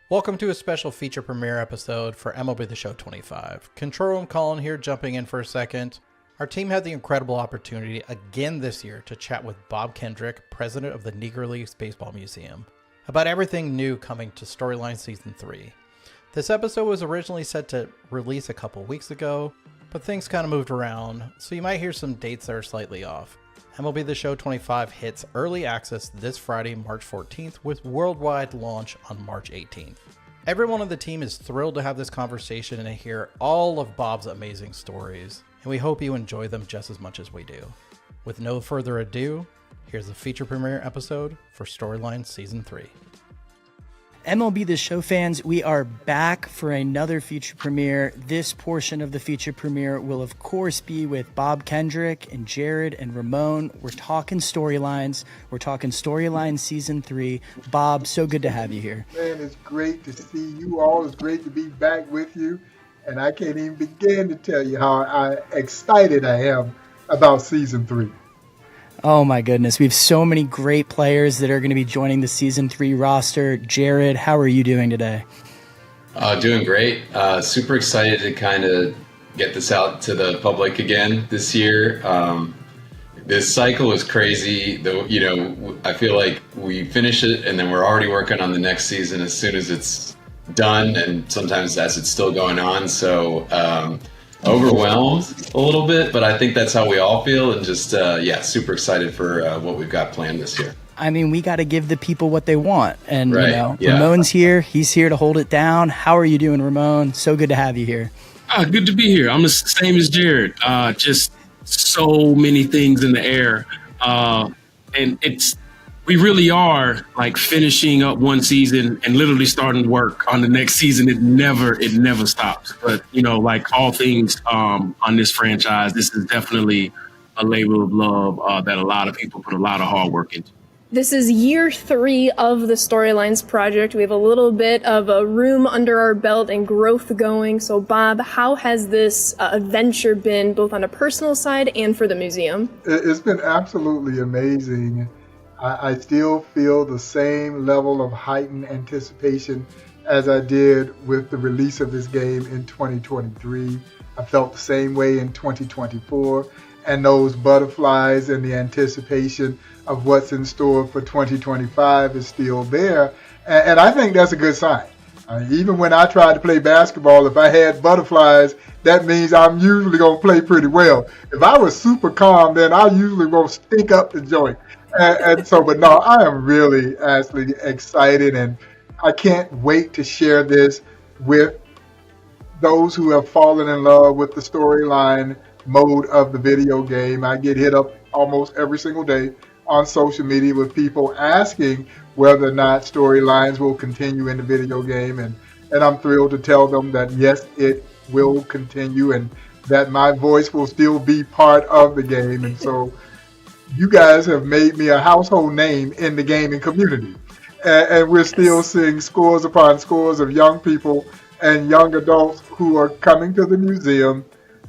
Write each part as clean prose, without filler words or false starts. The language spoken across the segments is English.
Welcome to a special feature premiere episode for MLB The Show 25. Control Room Colin here, jumping in for a second. Our team had the incredible opportunity again this year to chat with Bob Kendrick, president of the Negro Leagues Baseball Museum, about everything new coming to Storyline Season 3. This episode was originally set to release a couple weeks ago, but things kind of moved around, so you might hear some dates that are slightly off. MLB The Show 25 hits early access this Friday, March 14th, with worldwide launch on March 18th. Everyone on the team is thrilled to have this conversation and to hear all of Bob's amazing stories, and we hope you enjoy them just as much as we do. With no further ado, here's the feature premiere episode for Storyline Season 3. MLB The Show fans, we are back for another feature premiere. This portion of the feature premiere will, of course, be with Bob Kendrick and Jared and Ramon. We're talking storylines. We're talking Storyline Season 3. Bob, so good to have you here. Man, it's great to see you all. It's great to be back with you. And I can't even begin to tell you how excited I am about Season 3. Oh my goodness, we have so many great players that are going to be joining the Season 3 roster. Jared, how are you doing today? Doing great. Super excited to kind of get this out to the public again this year. This cycle is crazy. I feel like we finish it and then we're already working on the next season as soon as it's done, and sometimes as it's still going on. So overwhelmed a little bit, but I think that's how we all feel, and just super excited for what we've got planned this year. I mean, we got to give the people what they want, and right. Ramon's here. He's here to hold it down. How are you doing, Ramon? So good to have you here. Good to be here. I'm the same as Jared. Just so many things in the air, and we really are like finishing up one season and literally starting work on the next season. It never stops. But like all things on this franchise, this is definitely a labor of love that a lot of people put a lot of hard work into. This is year 3 of the Storylines project. We have a little bit of a room under our belt and growth going. So Bob, how has this adventure been, both on a personal side and for the museum? It's been absolutely amazing. I still feel the same level of heightened anticipation as I did with the release of this game in 2023. I felt the same way in 2024, and those butterflies and the anticipation of what's in store for 2025 is still there, and I think that's a good sign. Even when I tried to play basketball, if I had butterflies, that means I'm usually going to play pretty well. If I was super calm, then I usually won't stink up the joint. But no, I am really actually excited, and I can't wait to share this with those who have fallen in love with the storyline mode of the video game. I get hit up almost every single day on social media with people asking whether or not storylines will continue in the video game, and I'm thrilled to tell them that yes, it will continue, and that my voice will still be part of the game. And so you guys have made me a household name in the gaming community. And we're still seeing scores upon scores of young people and young adults who are coming to the museum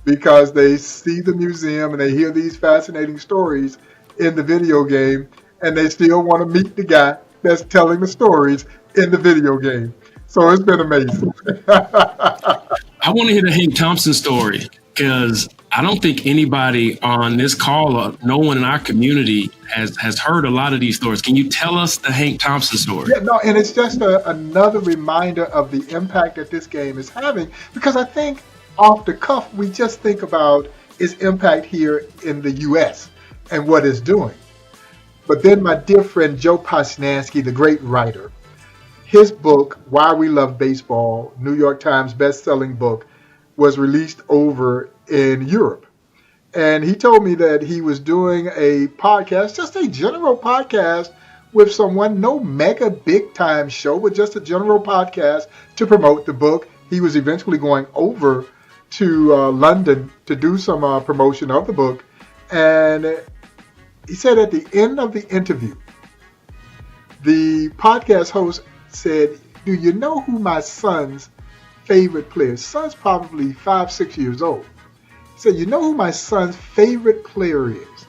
because they see the museum and they hear these fascinating stories in the video game, and they still want to meet the guy that's telling the stories in the video game. So it's been amazing. I want to hear the Hank Thompson story, because I don't think anybody on this call or no one in our community has heard a lot of these stories. Can you tell us the Hank Thompson story? Yeah, no, and it's just another reminder of the impact that this game is having, because I think off the cuff, we just think about its impact here in the U.S. and what it's doing. But then my dear friend Joe Posnanski, the great writer, his book, Why We Love Baseball, New York Times best-selling book, was released over in Europe. And he told me that he was doing a podcast, just a general podcast with someone, no mega big time show, but just a general podcast to promote the book. He was eventually going over to London to do some promotion of the book. And he said at the end of the interview, the podcast host said, "Do you know who my son's favorite player is?" Son's probably 5-6 years old. He said, "You know who my son's favorite player is?"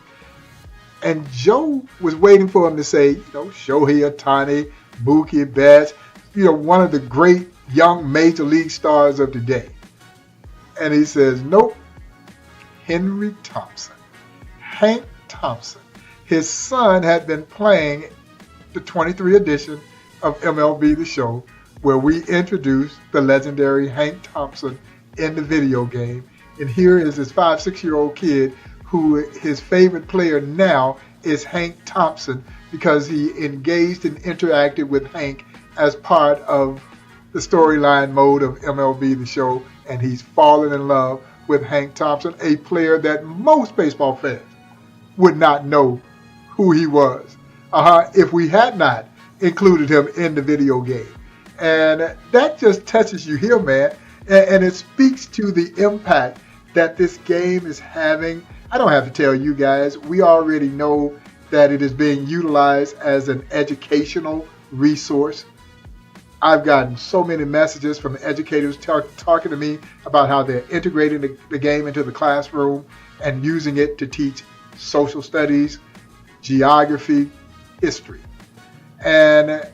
And Joe was waiting for him to say, Shohei Ohtani, Mookie Betts, one of the great young major league stars of today. And he says, nope, Henry Thompson, Hank Thompson. His son had been playing the 23 edition of MLB The Show, where we introduced the legendary Hank Thompson in the video game. And here is this 5-6-year-old kid who his favorite player now is Hank Thompson because he engaged and interacted with Hank as part of the storyline mode of MLB The Show, and he's fallen in love with Hank Thompson, a player that most baseball fans would not know who he was if we had not included him in the video game. And that just touches you here, man, and it speaks to the impact that this game is having. I don't have to tell you guys, we already know that it is being utilized as an educational resource. I've gotten so many messages from educators talking to me about how they're integrating the game into the classroom and using it to teach social studies, geography, history, and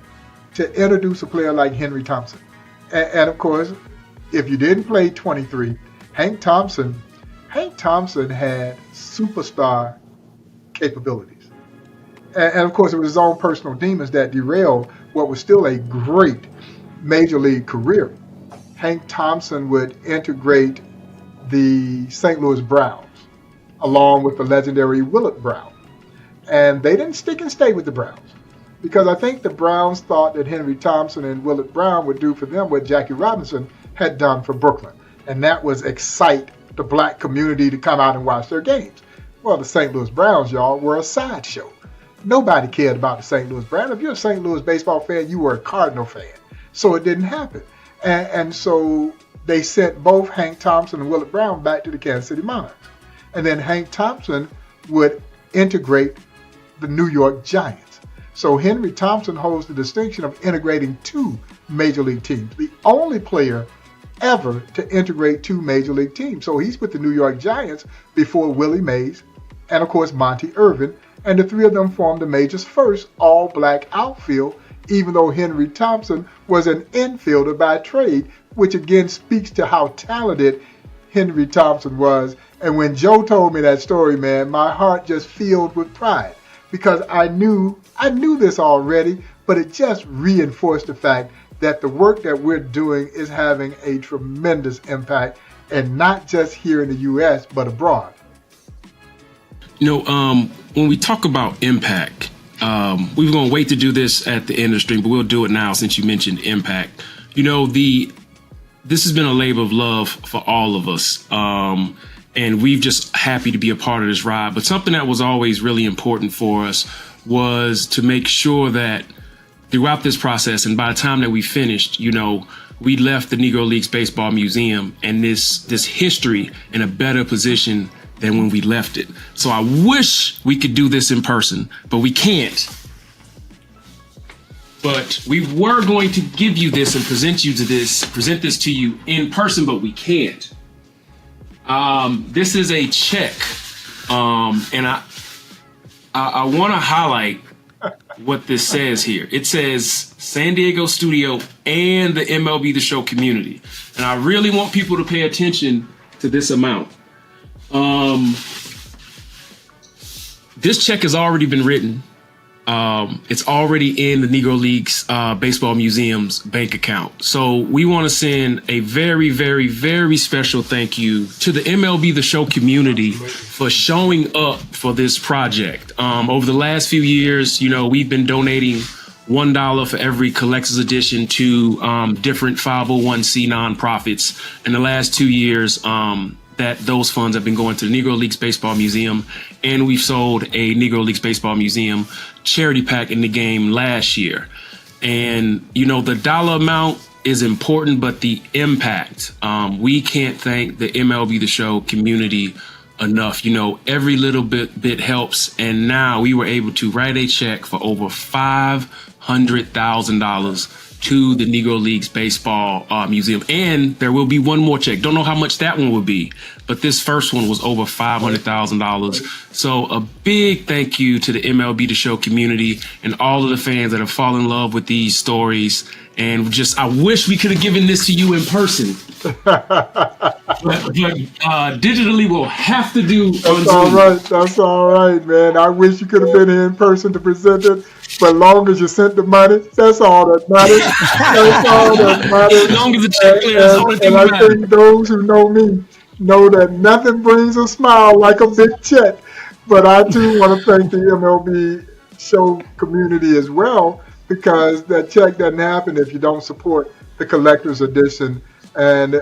to introduce a player like Henry Thompson. And of course, if you didn't play 23, Hank Thompson had superstar capabilities. And of course, it was his own personal demons that derailed what was still a great major league career. Hank Thompson would integrate the St. Louis Browns along with the legendary Willard Brown. And they didn't stick and stay with the Browns because I think the Browns thought that Henry Thompson and Willard Brown would do for them what Jackie Robinson had done for Brooklyn. And that was excite the black community to come out and watch their games. Well, the St. Louis Browns, y'all, were a sideshow. Nobody cared about the St. Louis Browns. If you're a St. Louis baseball fan, you were a Cardinal fan. So it didn't happen. And so they sent both Hank Thompson and Willard Brown back to the Kansas City Monarchs. And then Hank Thompson would integrate the New York Giants. So Henry Thompson holds the distinction of integrating two major league teams, the only player ever to integrate two major league teams. So he's with the New York Giants before Willie Mays and, of course, Monty Irvin. And the three of them formed the major's first all-black outfield, even though Henry Thompson was an infielder by trade, which again speaks to how talented Henry Thompson was. And when Joe told me that story, man, my heart just filled with pride because I knew this already, but it just reinforced the fact that the work that we're doing is having a tremendous impact, and not just here in the U.S., but abroad. When we talk about impact, we were going to wait to do this at the end of the stream, but we'll do it now since you mentioned impact. This has been a labor of love for all of us. And we've just happy to be a part of this ride. But something that was always really important for us was to make sure that throughout this process, and by the time that we finished, we left the Negro Leagues Baseball Museum and this history in a better position than when we left it. So I wish we could do this in person, but we can't. But we were going to give you this and present this to you in person, but we can't. This is a check, and I want to highlight what this says here. It says San Diego Studio and the MLB The Show community, and I really want people to pay attention to this amount. This check has already been written. It's already in the Negro Leagues Baseball Museum's bank account. So we want to send a very, very, very special thank you to the MLB The Show community for showing up for this project. Over the last few years, we've been donating $1 for every collector's edition to different 501c nonprofits. In the last 2 years, that those funds have been going to the Negro Leagues Baseball Museum, and we've sold a Negro Leagues Baseball Museum charity pack in the game last year. And, the dollar amount is important, but the impact, we can't thank the MLB The Show community enough. Every little bit helps. And now we were able to write a check for over $500,000 to the Negro Leagues Baseball Museum. And there will be one more check. Don't know how much that one will be, but this first one was over $500,000. So a big thank you to the MLB The Show community and all of the fans that have fallen in love with these stories And I wish we could have given this to you in person. but digitally we'll have to do. That's all right. That's all right, man. I wish you could have been here in person to present it. But long as you sent the money, that's all that matters. That's all that matters. As long as the check clears, that's all that and I matters. think those who know me know that nothing brings a smile like a big check. But I too want to thank the MLB Show community as well, because that check doesn't happen if you don't support the collector's edition. And,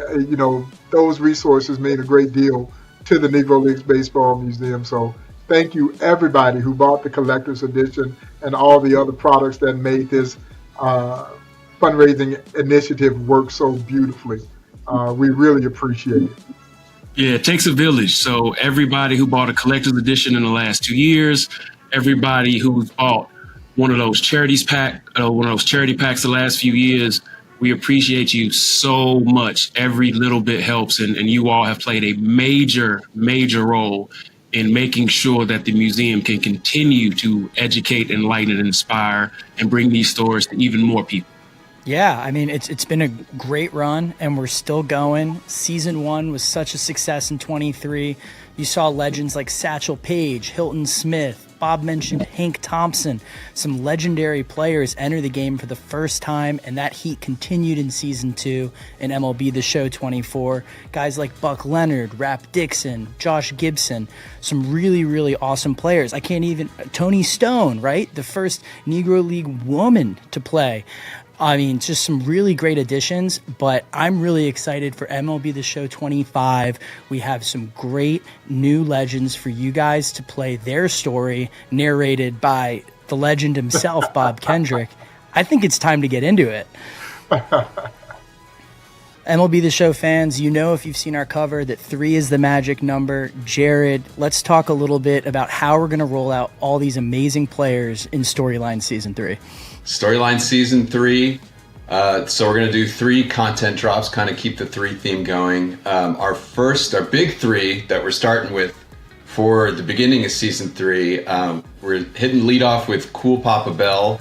those resources mean a great deal to the Negro Leagues Baseball Museum. So thank you, everybody who bought the collector's edition and all the other products that made this fundraising initiative work so beautifully. We really appreciate it. Yeah, it takes a village. So everybody who bought a collector's edition in the last 2 years, everybody who's bought one of those charity packs the last few years, we appreciate you so much. Every little bit helps, and you all have played a major, major role in making sure that the museum can continue to educate, enlighten, and inspire, and bring these stories to even more people. Yeah, I mean, it's been a great run, and we're still going. Season 1 was such a success in 23. You saw legends like Satchel Paige, Hilton Smith. Bob mentioned Hank Thompson. Some legendary players enter the game for the first time, and that heat continued in Season 2 in MLB The Show 24. Guys like Buck Leonard, Rap Dixon, Josh Gibson, some really, really awesome players. Tony Stone, right? The first Negro League woman to play. I mean, just some really great additions, but I'm really excited for MLB The Show 25. We have some great new legends for you guys to play their story, narrated by the legend himself, Bob Kendrick. I think it's time to get into it. MLB The Show fans, if you've seen our cover that 3 is the magic number. Jared, let's talk a little bit about how we're going to roll out all these amazing players in Storyline Season 3. Storyline Season 3. So we're going to do 3 content drops, kind of keep the 3 theme going. Our big 3 that we're starting with for the beginning of Season 3, we're hitting lead off with Cool Papa Bell.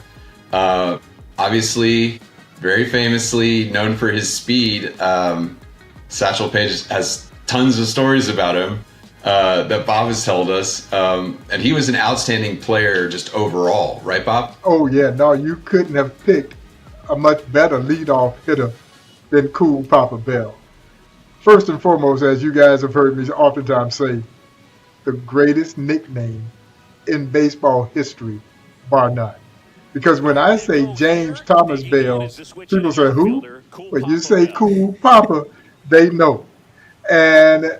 Obviously, very famously known for his speed. Satchel Paige has tons of stories about him that Bob has told us. And he was an outstanding player just overall, right, Bob? Oh, yeah. No, you couldn't have picked a much better leadoff hitter than Cool Papa Bell. First and foremost, as you guys have heard me oftentimes say, the greatest nickname in baseball history, bar none. Because when I say James Thomas Bell, people say, who? When you say Cool Papa, they know. And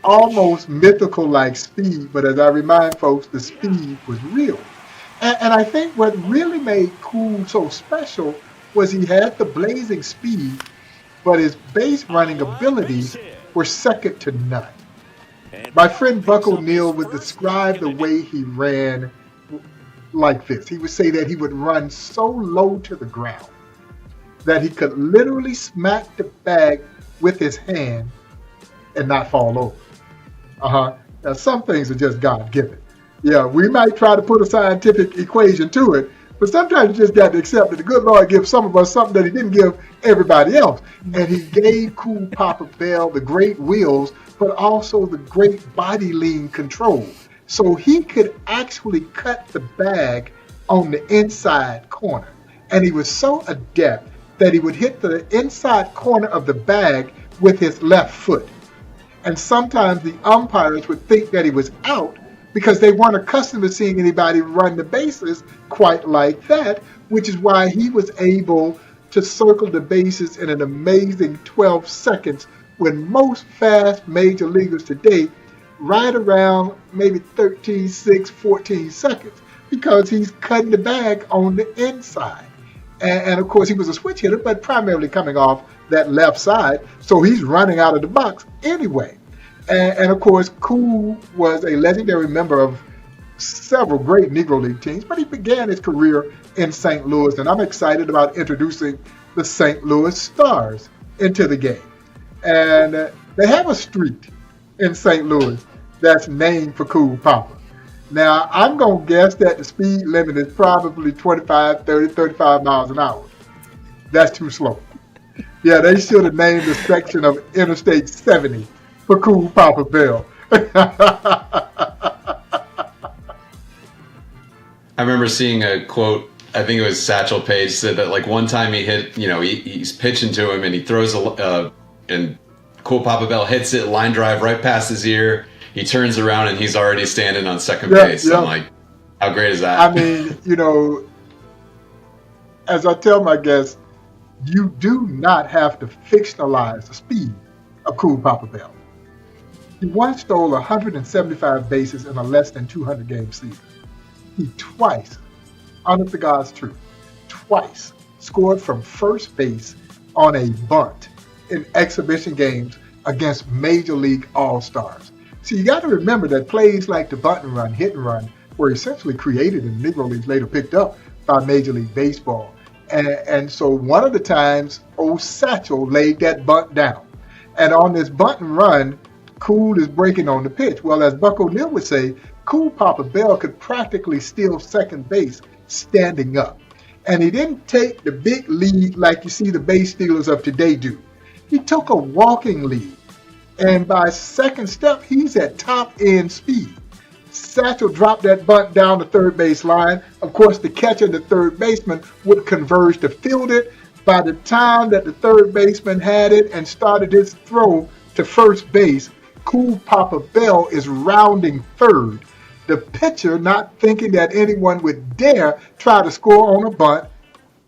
almost mythical like speed, but as I remind folks, the speed was real. And I think what really made Cool so special was he had the blazing speed, but his base running abilities were second to none. My friend Buck O'Neill would describe the way he ran like this. He would say that he would run so low to the ground that he could literally smack the bag with his hand and not fall over. Now, some things are just God-given. Yeah, we might try to put a scientific equation to it, but sometimes you just got to accept that the good Lord gives some of us something that he didn't give everybody else. And he gave Cool Papa Bell the great wheels, but also the great body lean control. So he could actually cut the bag on the inside corner. And he was so adept that he would hit the inside corner of the bag with his left foot. And sometimes the umpires would think that he was out because they weren't accustomed to seeing anybody run the bases quite like that, which is why he was able to circle the bases in an amazing 12 seconds when most fast major leaguers today right around maybe 13, 6, 14 seconds because he's cutting the bag on the inside. And of course, he was a switch hitter, but primarily coming off that left side. So he's running out of the box anyway. And of course, Cool was a legendary member of several great Negro League teams, but he began his career in St. Louis. And I'm excited about introducing the St. Louis Stars into the game. And they have a street in St. Louis that's named for Cool Papa. Now, I'm going to guess that the speed limit is probably 25, 30, 35 miles an hour. That's too slow. Yeah, they should have named the section of Interstate 70 for Cool Papa Bell. I remember seeing a quote, I think it was Satchel Paige, said that like one time he hit, he's pitching to him and he throws and Cool Papa Bell hits it, line drive right past his ear. He turns around and he's already standing on second base. Yeah. I'm like, how great is that? I mean, as I tell my guests, you do not have to fictionalize the speed of Cool Papa Bell. He once stole 175 bases in a less than 200 game season. He twice, honest to God's truth, twice scored from first base on a bunt in exhibition games against Major League All-Stars. So you got to remember that plays like the bunt and run, hit and run were essentially created in Negro Leagues, later picked up by Major League Baseball. And so one of the times, old Satchel laid that bunt down. And on this bunt and run, Cool is breaking on the pitch. Well, as Buck O'Neill would say, Cool Papa Bell could practically steal second base standing up. And he didn't take the big lead like you see the base stealers of today do. He took a walking lead. And by second step, he's at top end speed. Satchel dropped that bunt down the third base line. Of course, the catcher and the third baseman would converge to field it. By the time that the third baseman had it and started his throw to first base, Cool Papa Bell is rounding third. The pitcher, not thinking that anyone would dare try to score on a bunt,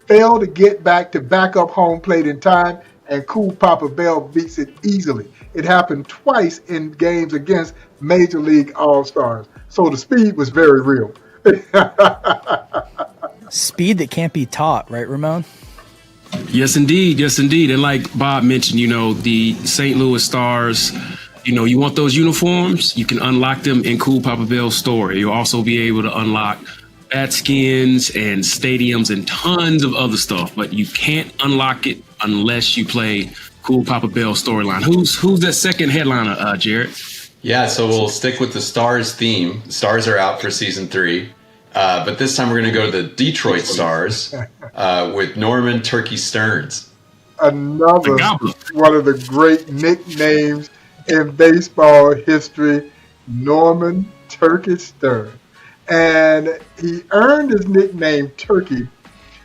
failed to get back to backup home plate in time, and Cool Papa Bell beats it easily. It happened twice in games against Major League All-Stars. So the speed was very real. Speed that can't be taught, right, Ramon? Yes, indeed. Yes, indeed. And like Bob mentioned, the St. Louis Stars, you want those uniforms, you can unlock them in Cool Papa Bell's store. You'll also be able to unlock bat skins and stadiums and tons of other stuff, but you can't unlock it unless you play Cool Papa Bell storyline. Who's that second headliner, Jared? Yeah, so we'll stick with the Stars theme. The Stars are out for season 3. But this time we're going to go to the Detroit Stars with Norman Turkey Stearns. Another one of the great nicknames in baseball history, Norman Turkey Stearns. And he earned his nickname Turkey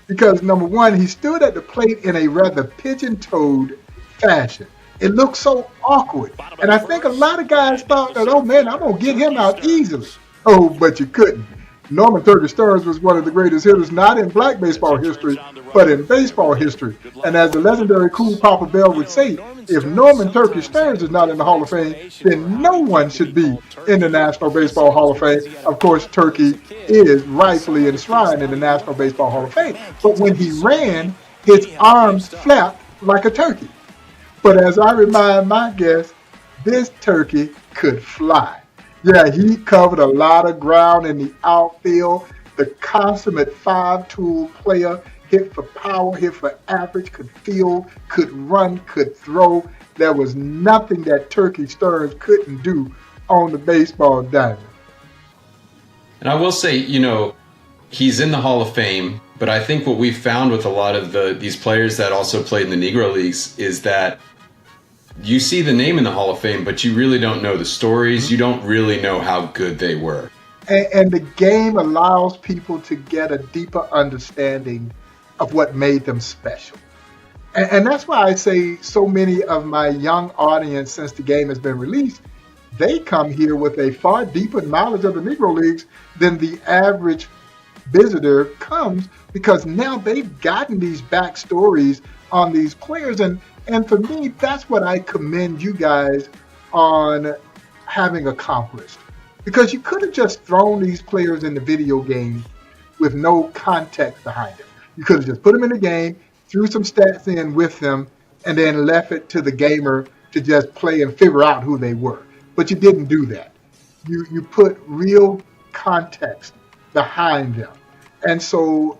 because, number one, he stood at the plate in a rather pigeon-toed fashion. It looked so awkward. And I think a lot of guys thought that, oh man, I'm going to get him out easily. Oh, but you couldn't. Norman Turkey Stearns was one of the greatest hitters, not in black baseball history, but in baseball history. And as the legendary Cool Papa Bell would say, if Norman Turkey Stearns is not in the Hall of Fame, then no one should be in the National Baseball Hall of Fame. Of course, Turkey is rightfully enshrined in the National Baseball Hall of Fame. But when he ran, his arms flapped like a turkey. But as I remind my guests, this turkey could fly. Yeah, he covered a lot of ground in the outfield. The consummate five-tool player, hit for power, hit for average, could field, could run, could throw. There was nothing that Turkey Stearns couldn't do on the baseball diamond. And I will say, he's in the Hall of Fame, but I think what we found with a lot of these players that also played in the Negro Leagues is that you see the name in the Hall of Fame, but you really don't know the stories. You don't really know how good they were. And the game allows people to get a deeper understanding of what made them special. And that's why I say so many of my young audience, since the game has been released, they come here with a far deeper knowledge of the Negro Leagues than the average visitor comes, because now they've gotten these backstories on these players. And for me, that's what I commend you guys on having accomplished. Because you could have just thrown these players in the video game with no context behind them. You could have just put them in the game, threw some stats in with them, and then left it to the gamer to just play and figure out who they were. But you didn't do that. You put real context behind them. And so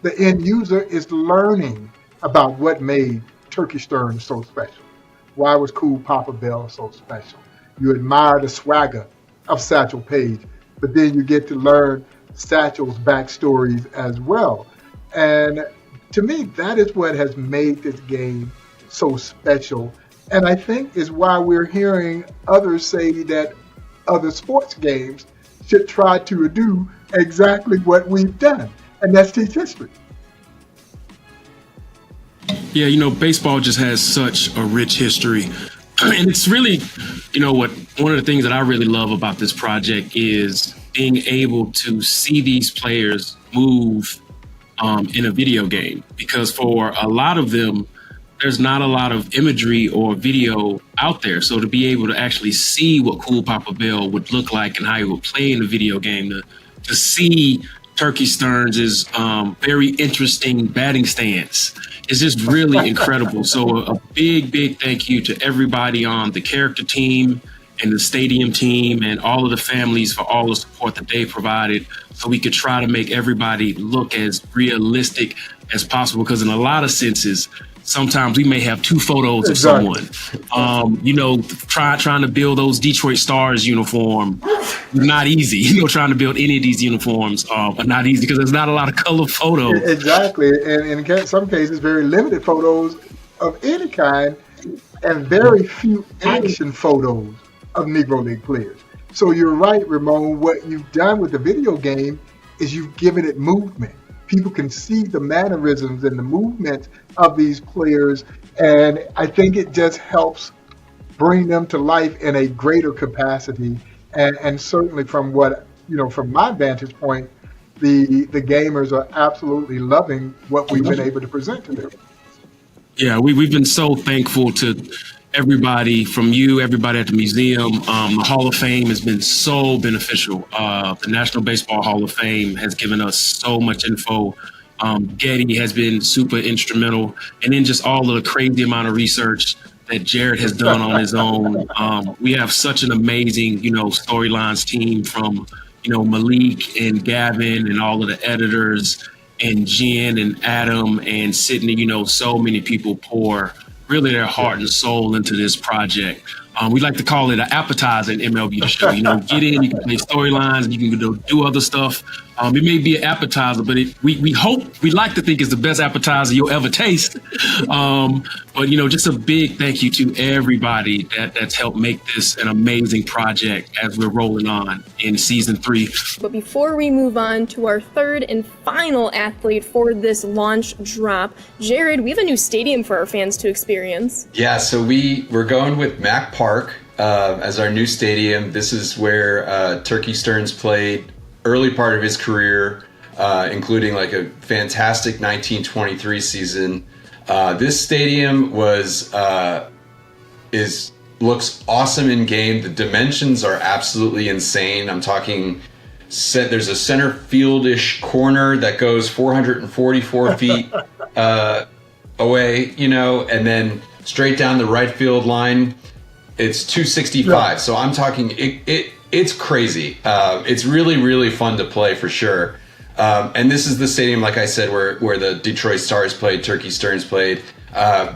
the end user is learning about what made Turkey Stearns so special. Why was Cool Papa Bell so special? You admire the swagger of Satchel Paige, but then you get to learn Satchel's backstories as well. And To me, that is what has made this game so special. And I think is why we're hearing others say that other sports games should try to do exactly what we've done, and that's teach history. Yeah, baseball just has such a rich history. And it's really, one of the things that I really love about this project is being able to see these players move in a video game. Because for a lot of them, there's not a lot of imagery or video out there. So to be able to actually see what Cool Papa Bell would look like and how he would play in a video game, to see Turkey Stearns' very interesting batting stance is just really incredible. So a big, big thank you to everybody on the character team and the stadium team and all of the families for all the support that they provided, so we could try to make everybody look as realistic as possible. Because in a lot of senses, sometimes we may have two photos of someone. Trying to build those Detroit Stars uniform, not easy. Trying to build any of these uniforms are not easy because there's not a lot of color photos. Exactly, and in some cases, very limited photos of any kind, and very few action photos of Negro League players. So you're right, Ramon. What you've done with the video game is you've given it movement. People can see the mannerisms and the movement of these players, and I think it just helps bring them to life in a greater capacity. And certainly from from my vantage point, the gamers are absolutely loving what we've been able to present to them. Yeah, we've been so thankful to everybody from you, everybody at the museum. The Hall of Fame has been so beneficial. The National Baseball Hall of Fame has given us so much info. Getty has been super instrumental. And then just all of the crazy amount of research that Jared has done on his own. We have such an amazing, storylines team from, Malik and Gavin and all of the editors and Jen and Adam and Sydney. So many people pour really their heart and soul into this project. We like to call it an appetizer in MLB The Show. Get in, you can play storylines, and you can do other stuff. It may be an appetizer, but we like to think it's the best appetizer you'll ever taste. But just a big thank you to everybody that's helped make this an amazing project as we're rolling on in season 3. But before we move on to our third and final athlete for this launch drop, Jared, we have a new stadium for our fans to experience. Yeah, so we're going with Mack Park as our new stadium. This is where Turkey Stearns played early part of his career, including like a fantastic 1923 season. This stadium looks awesome in game. The dimensions are absolutely insane. I'm talking there's a center field-ish corner that goes 444 feet away, and then straight down the right field line, it's 265. Yeah. So I'm talking it's crazy. It's really, really fun to play for sure. And this is the stadium, like I said, where the Detroit Stars played, Turkey Stearns played.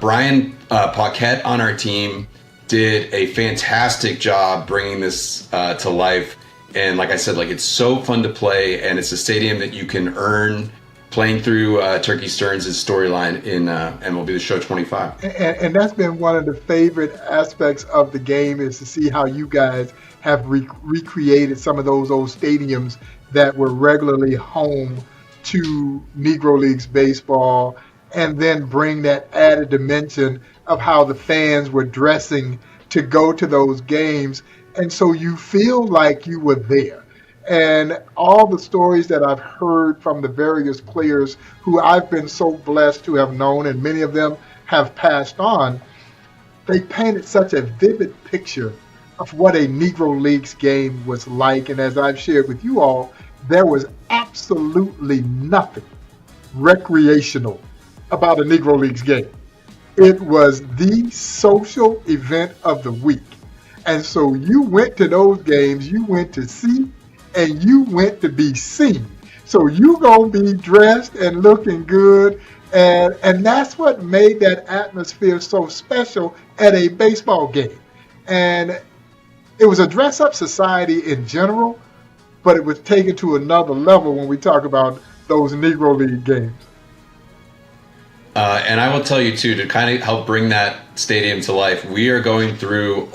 Brian Paquette on our team did a fantastic job bringing this to life. And like I said, it's so fun to play, and it's a stadium that you can earn playing through Turkey Stearns' storyline in MLB The Show 25. And that's been one of the favorite aspects of the game, is to see how you guys have recreated some of those old stadiums that were regularly home to Negro Leagues baseball, and then bring that added dimension of how the fans were dressing to go to those games. And so you feel like you were there. And all the stories that I've heard from the various players who I've been so blessed to have known, and many of them have passed on, they painted such a vivid picture of what a Negro Leagues game was like. And as I've shared with you all, there was absolutely nothing recreational about a Negro Leagues game. It was the social event of the week. And so you went to those games, you went to see, and you went to be seen. So you gonna be dressed and looking good, and that's what made that atmosphere so special at a baseball game. And it was a dress-up society in general, but it was taken to another level when we talk about those Negro League games. And I will tell you too, to kind of help bring that stadium to life, we are going through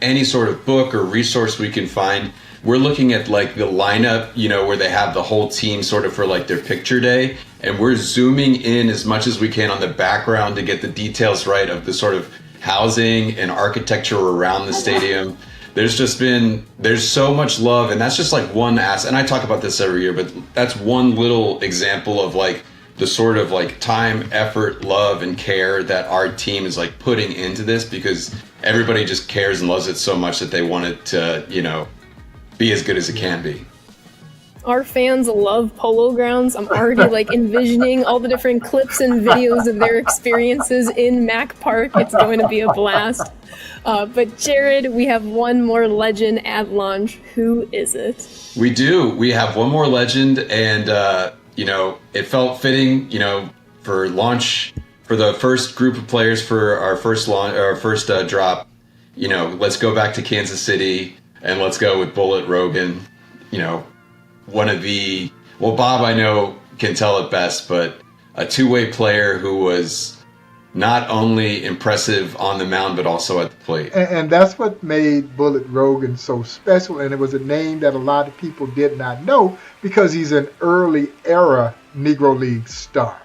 any sort of book or resource we can find. We're looking at like the lineup, where they have the whole team sort of for like their picture day. And we're zooming in as much as we can on the background to get the details right of the sort of housing and architecture around the stadium. There's so much love, and that's just like one aspect. And I talk about this every year, but that's one little example of like the sort of like time, effort, love, and care that our team is like putting into this, because everybody just cares and loves it so much that they want it to, be as good as it can be. Our fans love Polo Grounds. I'm already like envisioning all the different clips and videos of their experiences in Mack Park. It's going to be a blast. But Jared, we have one more legend at launch. Who is it? We do. We have one more legend, and it felt fitting, for launch for the first group of players for our first launch, our first drop. Let's go back to Kansas City and let's go with Bullet Rogan. One of Bob I know can tell it best, but a two-way player who was not only impressive on the mound, but also at the plate. And that's what made Bullet Rogan so special. And it was a name that a lot of people did not know, because he's an early era Negro League star.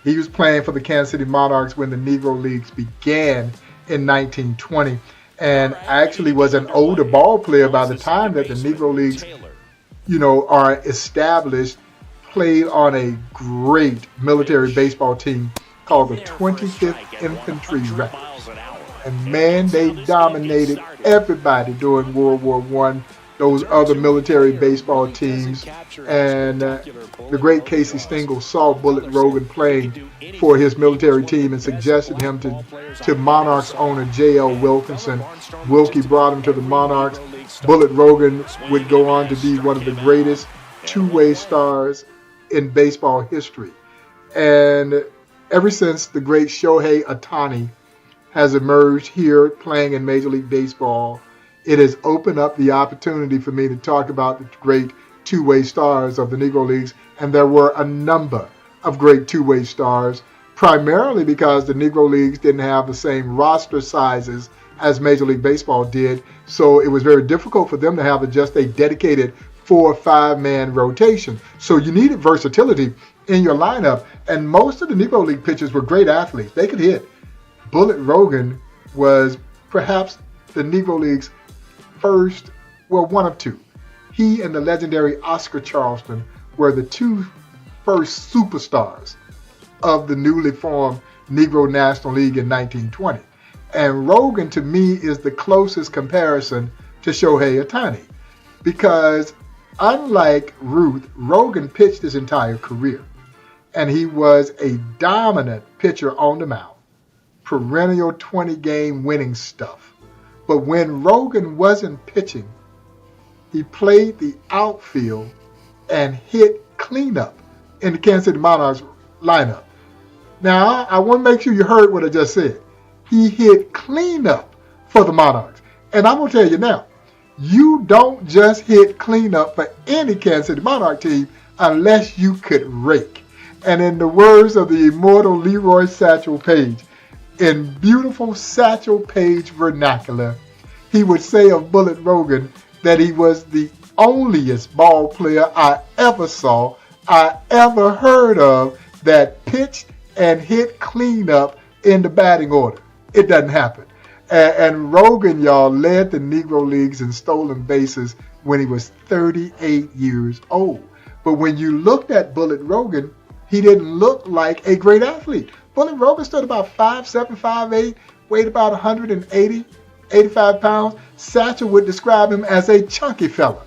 He was playing for the Kansas City Monarchs when the Negro Leagues began in 1920. And actually was an older ball player by the time that the Negro Leagues, are established, played on a great military baseball team called the 25th Infantry Regulars. And man, they dominated everybody during World War I, those other military baseball teams. And the great Casey Stengel saw Bullet Rogan playing for his military team and suggested him to Monarchs owner J.L. Wilkinson. Wilkie brought him to the Monarchs. Bullet Rogan would go on to be one of the greatest two-way stars in baseball history. And ever since the great Shohei Ohtani has emerged here playing in Major League Baseball, it has opened up the opportunity for me to talk about the great two-way stars of the Negro Leagues. And there were a number of great two-way stars, primarily because the Negro Leagues didn't have the same roster sizes as Major League Baseball did. So it was very difficult for them to have just a dedicated 4 or 5-man rotation. So you needed versatility in your lineup. And most of the Negro League pitchers were great athletes. They could hit. Bullet Rogan was perhaps the Negro League's one of two. He and the legendary Oscar Charleston were the two first superstars of the newly formed Negro National League in 1920. And Rogan, to me, is the closest comparison to Shohei Ohtani, because unlike Ruth, Rogan pitched his entire career, and he was a dominant pitcher on the mound, perennial 20-game winning stuff. But when Rogan wasn't pitching, he played the outfield and hit cleanup in the Kansas City Monarchs lineup. Now, I want to make sure you heard what I just said. He hit cleanup for the Monarchs. And I'm going to tell you now, you don't just hit cleanup for any Kansas City Monarch team unless you could rake. And in the words of the immortal Leroy Satchel Paige, in beautiful Satchel Paige vernacular, he would say of Bullet Rogan that he was the onlyest ball player I ever saw, I ever heard of, that pitched and hit cleanup in the batting order. It doesn't happen. And Rogan, y'all, led the Negro Leagues in stolen bases when he was 38 years old. But when you looked at Bullet Rogan, he didn't look like a great athlete. Bullet Rogan stood about 5'7", 5'8", weighed about 180, 85 pounds. Satchel would describe him as a chunky fella.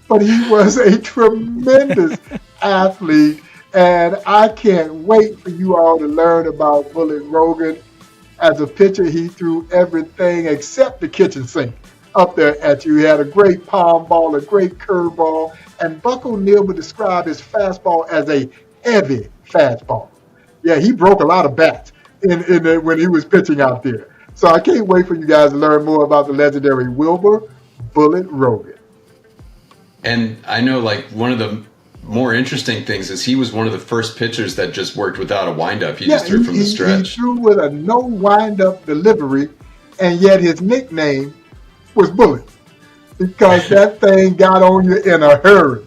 But he was a tremendous athlete. And I can't wait for you all to learn about Bullet Rogan. As a pitcher, he threw everything except the kitchen sink up there at you. He had a great palm ball, a great curveball, and Buck O'Neil would describe his fastball as a heavy fastball. Yeah, he broke a lot of bats when he was pitching out there. So I can't wait for you guys to learn more about the legendary Wilbur Bullet Rogan. And I know, like, one of the more interesting things is he was one of the first pitchers that just worked without a windup. He just threw from the stretch. He threw with a no windup delivery, and yet his nickname was Bullet because that thing got on you in a hurry.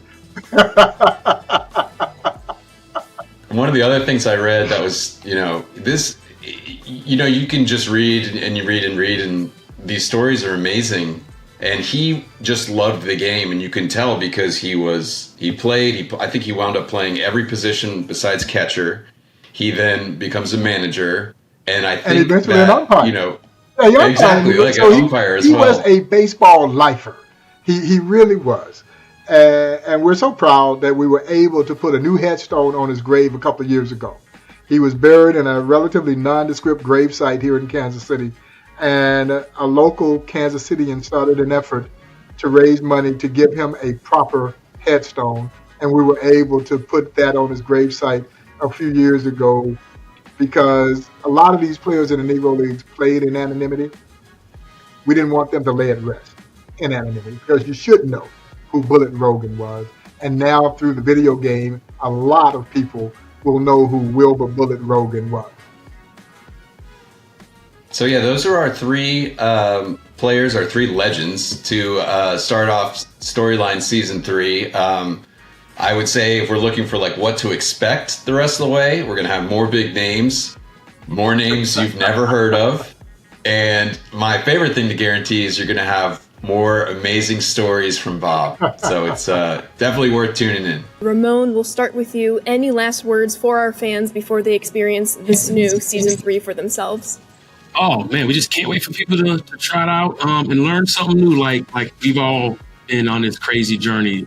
One of the other things I read that was, you can just read and you read and read, and these stories are amazing. And he just loved the game, and you can tell because I think he wound up playing every position besides catcher. He then becomes a manager, and I think eventually an umpire. Exactly, like an umpire as well. He was a baseball lifer. He really was. And we're so proud that we were able to put a new headstone on his grave a couple of years ago. He was buried in a relatively nondescript grave site here in Kansas City. And a local Kansas Citian started an effort to raise money to give him a proper headstone. And we were able to put that on his gravesite a few years ago because a lot of these players in the Negro Leagues played in anonymity. We didn't want them to lay at rest in anonymity because you should know who Bullet Rogan was. And now through the video game, a lot of people will know who Wilbur Bullet Rogan was. So yeah, those are our three players, our three legends to start off Storyline Season 3. I would say if we're looking for like what to expect the rest of the way, we're going to have more big names, more names you've never heard of. And my favorite thing to guarantee is you're going to have more amazing stories from Bob. So it's definitely worth tuning in. Ramon, we'll start with you. Any last words for our fans before they experience this new Season 3 for themselves? Oh man, we just can't wait for people to try it out and learn something new. Like we've all been on this crazy journey,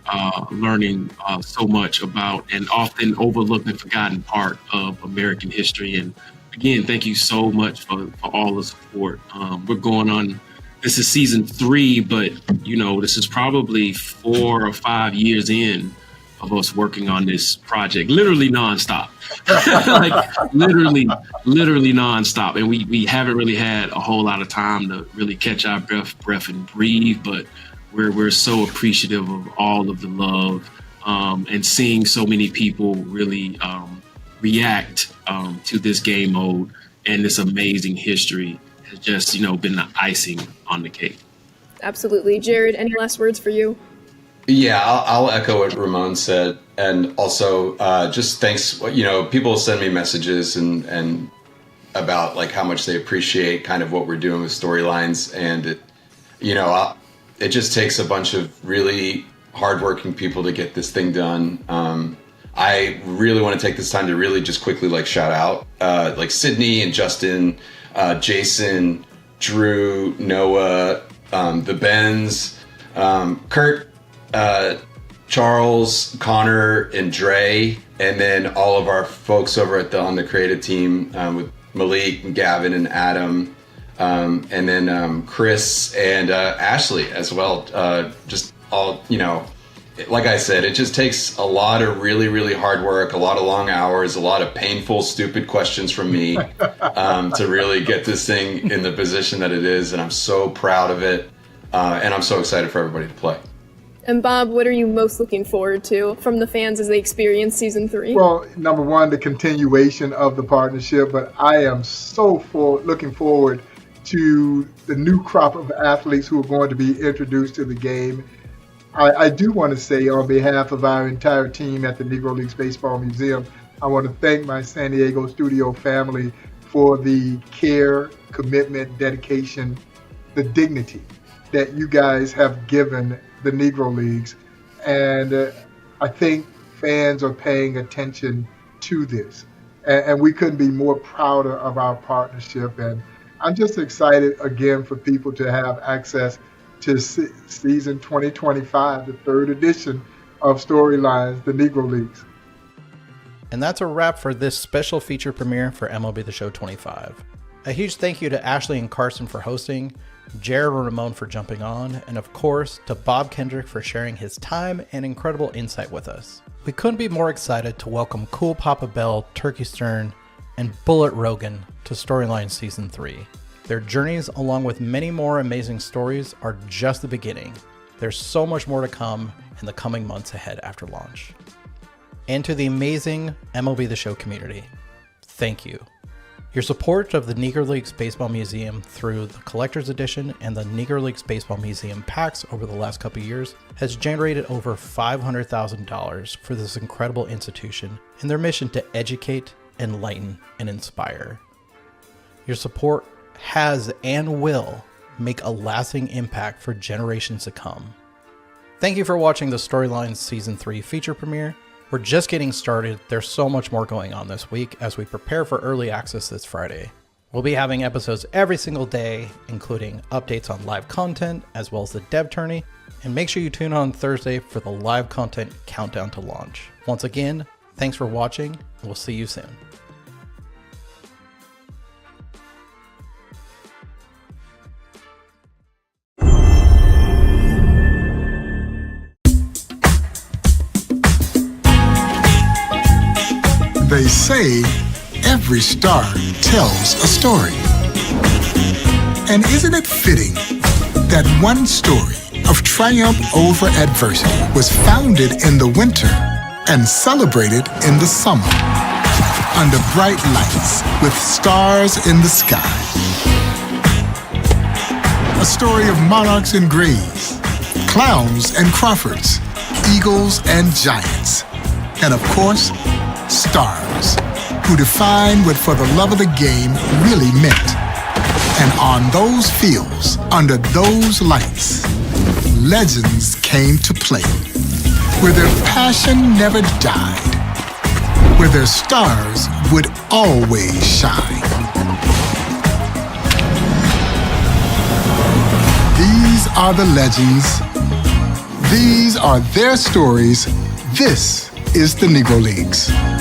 learning so much about an often overlooked and forgotten part of American history. And again, thank you so much for all the support. We're going on. This is Season 3, but this is probably 4 or 5 years in of us working on this project, literally nonstop, like literally nonstop. And we haven't really had a whole lot of time to really catch our breath and breathe, but we're so appreciative of all of the love and seeing so many people really react to this game mode and this amazing history has just, been the icing on the cake. Absolutely. Jared, any last words for you? Yeah, I'll echo what Ramon said, and also just thanks. People send me messages and about like how much they appreciate kind of what we're doing with Storylines, and it just takes a bunch of really hardworking people to get this thing done. I really want to take this time to really just quickly like shout out like Sydney and Justin, Jason, Drew, Noah, the Bens, Kurt. Charles, Connor, and Dre, and then all of our folks over on the creative team with Malik and Gavin and Adam, and then Chris and Ashley as well. Just all, like I said, it just takes a lot of really, really hard work, a lot of long hours, a lot of painful, stupid questions from me to really get this thing in the position that it is, and I'm so proud of it, and I'm so excited for everybody to play. And Bob, what are you most looking forward to from the fans as they experience Season 3? Well, number one, the continuation of the partnership, but I am so looking forward to the new crop of athletes who are going to be introduced to the game. I do want to say on behalf of our entire team at the Negro Leagues Baseball Museum, I want to thank my San Diego studio family for the care, commitment, dedication, the dignity that you guys have given the Negro Leagues, and I think fans are paying attention to this, and we couldn't be more prouder of our partnership. And I'm just excited again for people to have access to season 2025, the third edition of Storylines, the Negro Leagues. And that's a wrap for this special feature premiere for MLB The Show 25. A huge thank you to Ashley and Carson for hosting, Jared and Ramon for jumping on, and of course to Bob Kendrick for sharing his time and incredible insight with us. We couldn't be more excited to welcome Cool Papa Bell, Turkey Stern, and Bullet Rogan to Storyline Season 3. Their journeys, along with many more amazing stories, are just the beginning. There's so much more to come in the coming months ahead after launch. and to the amazing MLB The Show community, thank you. Your support of the Negro Leagues Baseball Museum through the Collector's Edition and the Negro Leagues Baseball Museum packs over the last couple of years has generated over $500,000 for this incredible institution in their mission to educate, enlighten, and inspire. Your support has and will make a lasting impact for generations to come. Thank you for watching the Storylines Season 3 feature premiere. We're just getting started. There's so much more going on this week as we prepare for early access this Friday. We'll be having episodes every single day, including updates on live content as well as the dev tourney. And make sure you tune on Thursday for the live content countdown to launch. Once again, thanks for watching, and we'll see you soon. They say every star tells a story. And isn't it fitting that one story of triumph over adversity was founded in the winter and celebrated in the summer, under bright lights with stars in the sky? A story of monarchs and grays, clowns and Crawfords, eagles and giants, and of course, stars, who defined what for the love of the game really meant. And on those fields, under those lights, legends came to play, where their passion never died, where their stars would always shine. These are the legends. These are their stories. This is the Negro Leagues.